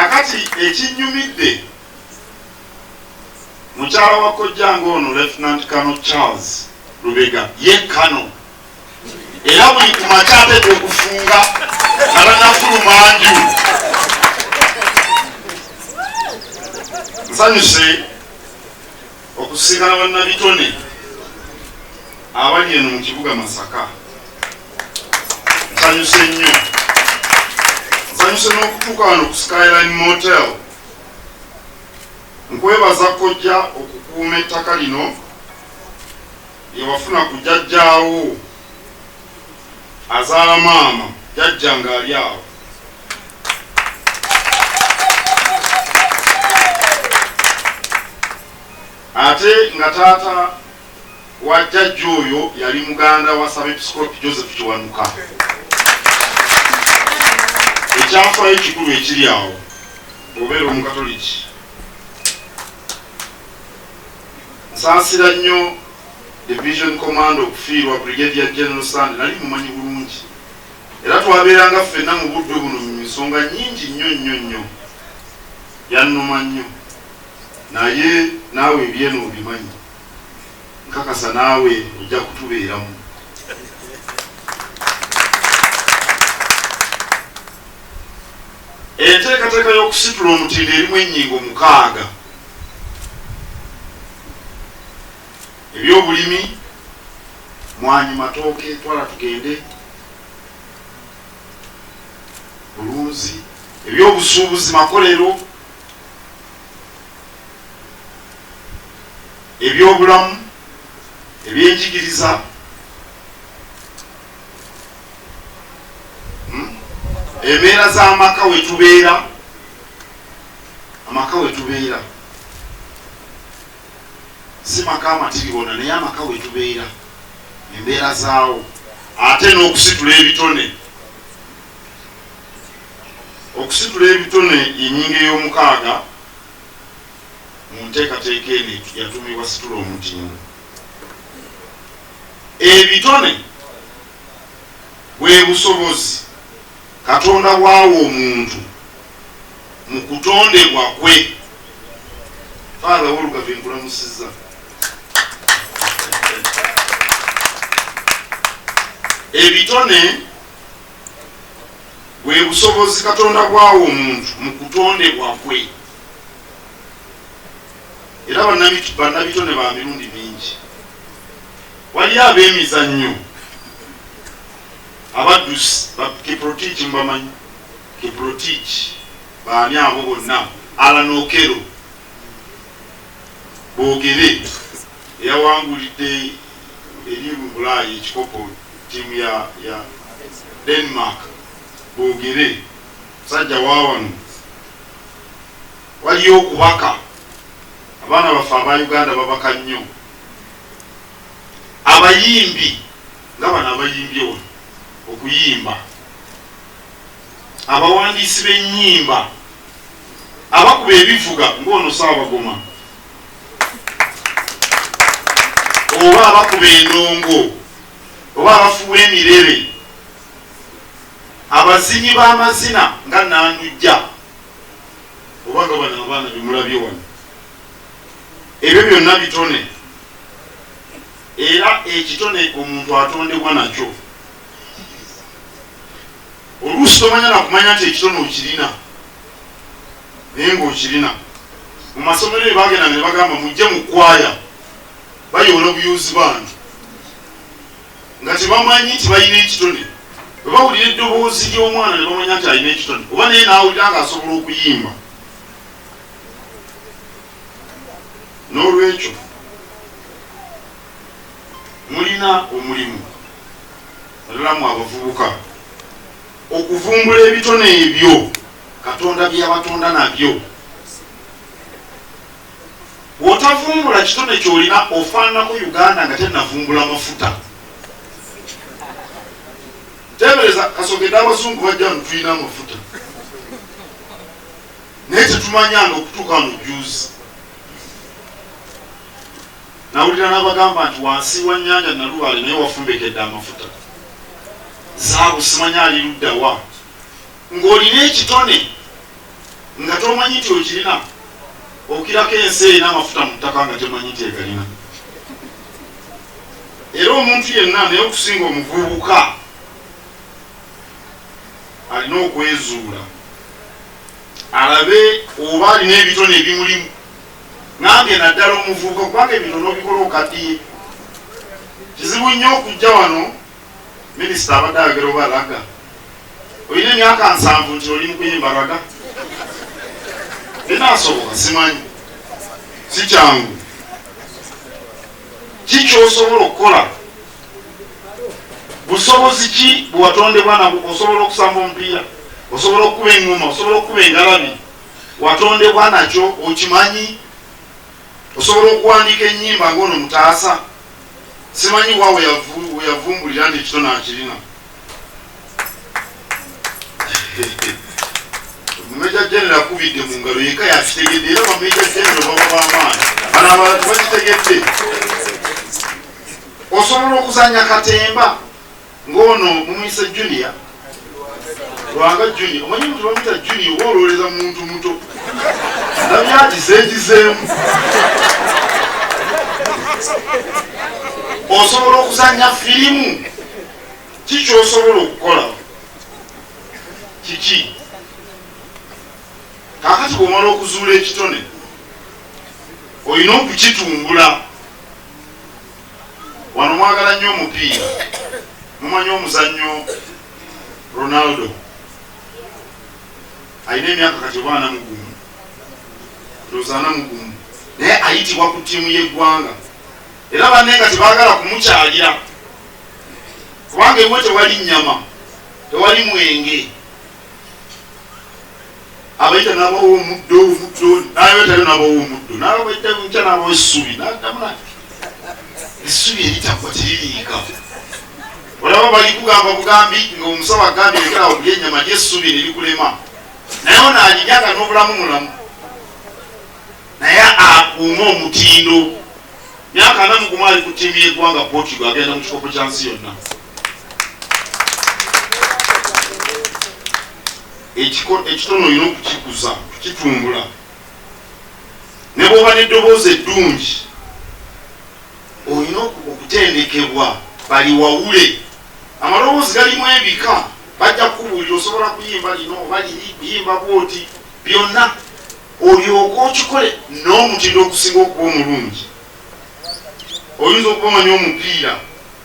kakati ekinyumidde mukyala wa kojjange ono Lieutenant Colonel Charles Lubega ye Kano era buli ku makya ateekwa okufunga alanafulumanju. Nsanyuse okusinkana bannabitone abali eno mu kibuga Masaka. Nsanyuse nnyo. Nsanyuse n'okutuuka wano ku Skyline Motel. Nkwebaza kojja okukuuma ettaka lino lyewafuna ku jjajjaawo azaala maama jjajja ng'ali awo. Ate nga taata wa jjajja oyo yali muganda wa Ssabepisikoopi Joseph Kiwanuka. Ekyafaayo ekikulu ekiri awo obeera omukatoliki. Nsaasira nnyo Division Command okufiirwa Brigadier General Sand, nali mumanyi bulungi era twabeeranga ffenna mu budde buno mu nsonga nnyingi nnyo. Yannuma nnyo naye naawe ebyeno obimanyi, nkakasa naawe ojja kutubeeramu. Enteekateeka y'okusitula omutindo erimu ennyingo 6: ebyobulimi, mwanyi, matooke, twala tugende, bulunzi, ebyobusuubuzi, makolero, ebyobulamu, ebyenjigiriza, embeera z'amaka wetubeera, amaka wetubeera si maka amatiribona naye amaka wetubeera, embeera zaawo, ate n'okusitula ebitone. Okusitula ebitone ennyingo ey'omukaaga mu nteekateeka eno yatumibwa situla omutindo. Ebitone bwe busobozi Katonda bw'awa omuntu mu kutondebwa kwe. Father Wolugave nkulamusizza. Ebitone bwe busobozi Katonda bw'awa omuntu mu kutondebwa kwe. Era bannabitone ba mirundi mingi. Wali ab'emizannyo, abaddusi, Kiprotich mbamanyi, Kiprotich baani abo bonna, Alan Okero, Boogere eyawangulidde eri mu Bulaaya ekikopo ttiimu ya Denmark, Boogere musajja waawano. Waliyo okubaka, abaana baffe aba Uganda babaka nnyo. Abayimbi nga bano abayimbye wano okuyimba, abawandiisi b'ennyimba, abakuba ebivuga ng'ono Ssaabagoma, oba abakuba endongo, oba abafuwa emirere, abazinyi b'amazina nga Nandujja, oba nga bano abaana bemulabye wano. Ebyo byonna bitone, era ekitone omuntu atondebwa nakyo. Oluusi tomanya nakumanya nti ekitone okirina naye ng'okirina. Mu masomero eyo bagenda ne bagamba mujje mu kwaya bayoola obuyuzi bantu nga tebamanyi nti balina ekitone. Bwe bawulira eddoboozi ly'omwana ne bamanya nti alina ekitone, oba naye n'awulira ng'asobola okuyimba. N'olwekyo mulina omulimu alalamu abavubuka okuvumbula ebitone ebyo Katonda byabatonda nabyo. Bw'otavumbula kitone ky'olina ofaananako Uganda nga tennavumbula mafuta. Tebereza kasogedde abazungu bajja tulina amafuta naye tetumanyanga okutuuka wano juice. Nawulira n'abagamba nti wansi wa nnyanja Nalubaale naye wafumbekedde amafuta. Zaabu simanya ali ludda wa. Ng'olina ekitone nga tomanyi nti okirina okirako ensi n'amafuta mu ttaka nga temanyi nti egalina. Era omuntu yenna naye okusinga omuvubuka alina okwezuula alabe oba alina ebitone ebimulimu. Nange naddala omuvubuka kubanga ebitono obikola okaddiye. Kizibu nnyo okujja wano minisita abadde ayogera oba alaga olina emyaka 7 nti oli mu kuyimba raga. Enaasoboka simanyi, si kyangu. Ki ky'osobola okukola? Busobozi ki bwe watondebwa nabwo? Osobola okusamba omupiira, osobola okukuba eŋŋoma, osobola okukuba engalabi. Watondebwa nakyo okimanyi. Osobola okuwandiika ennyimba ng'ono mutaasa. Simanyi wa we yavumbulira nti ekitone akirina. Meja General akubidde mu ngalo yeka yakitegedde era Meja General baba b'amaanyi bano abalala tebakitegedde. Osobola okuzanya katemba ng'ono mumuyise Junior Lwanga Junior. Omanyi muntu bamuyita Junior oba olowoleza muntu muto nabyagizeegizeemu. Osobola okuzanya firimu. Ki ky'osobola okukola? Kiki? Kakati bw'omala okuzuula ekitone olina okukitumbula. Wano mwagala nnyo omupiira, mumanyi omuzannyo Ronaldo alina emyaka kati 41 naye ayitibwa ku ttiimu y'eggwanga. Era banne nga tebaagala kumukyalira kubanga ewe tewali nnyama, tewali mwenge. Abaita n'abawo omuddo naye tali n'abawo omuddo n'abaita nkya n'abawo essubi n'addamu essubi eritagwa teririika. Olaba bali kugamba bugambi ng'omusawo agambye lekera okulya ennyama gy'essubi nerikulema naye ono alirya nga n'obulamu mulamu naye akuuma omutindo. Myaka 41 ali ku ttiimu y'eggwanga Portugal agenda mu kikopo kya nsi yonna. Ekitono olina okukikuza, okukitumbula. Ne bw'oba n'eddoboozi eddungi olina okutendekebwa bali wawule. Amaloboozi galimu ebika, bajja kukubuulira osobola kuyimba lino oba liri kuyimba bwoti, byonna olyoka okikole n'omutindo okusinga okuba omulungi. Oyinza okuba omanyi omupiira,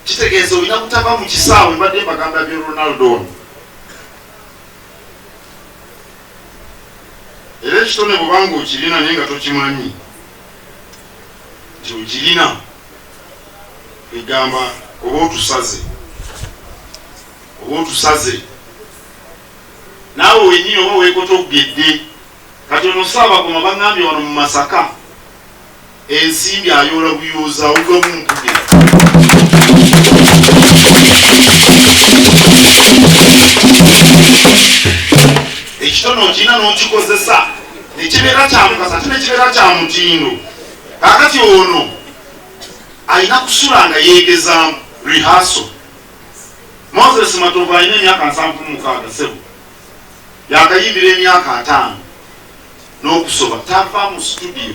kitegeeza olina kutaba mu kisaawe. Mbadde mbagamba bya Ronaldo ono. Era ekitone bw'obanga okirina naye nga tokimanyi nti okirina, egamba oba otusaze naawe wenyini oba weekotogedde. Kati ono Ssaabagoma baŋŋambye wano mu Masaka ensimbi ayoola buyooza awugamu nkuge. Ekitono okirina n'okikozesa nekibeera kya mukasa ate nekibeera kya mutindo. Kakati ono alina kusula nga yeegezaamu rehearsal. Moses Matovu alina emyaka 76 sebo yakayimbira emyaka 5 n'okusoba tava mu studio.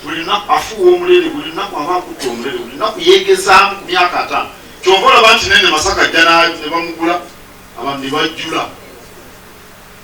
Buli lunaku afuuwa omulere, buli lunaku aba akutta omulere, buli lunaku yeegezaamu ku myaka 5. Kyova olaba nti nene Masaka ajja ne bamugula abantu ne bajjula.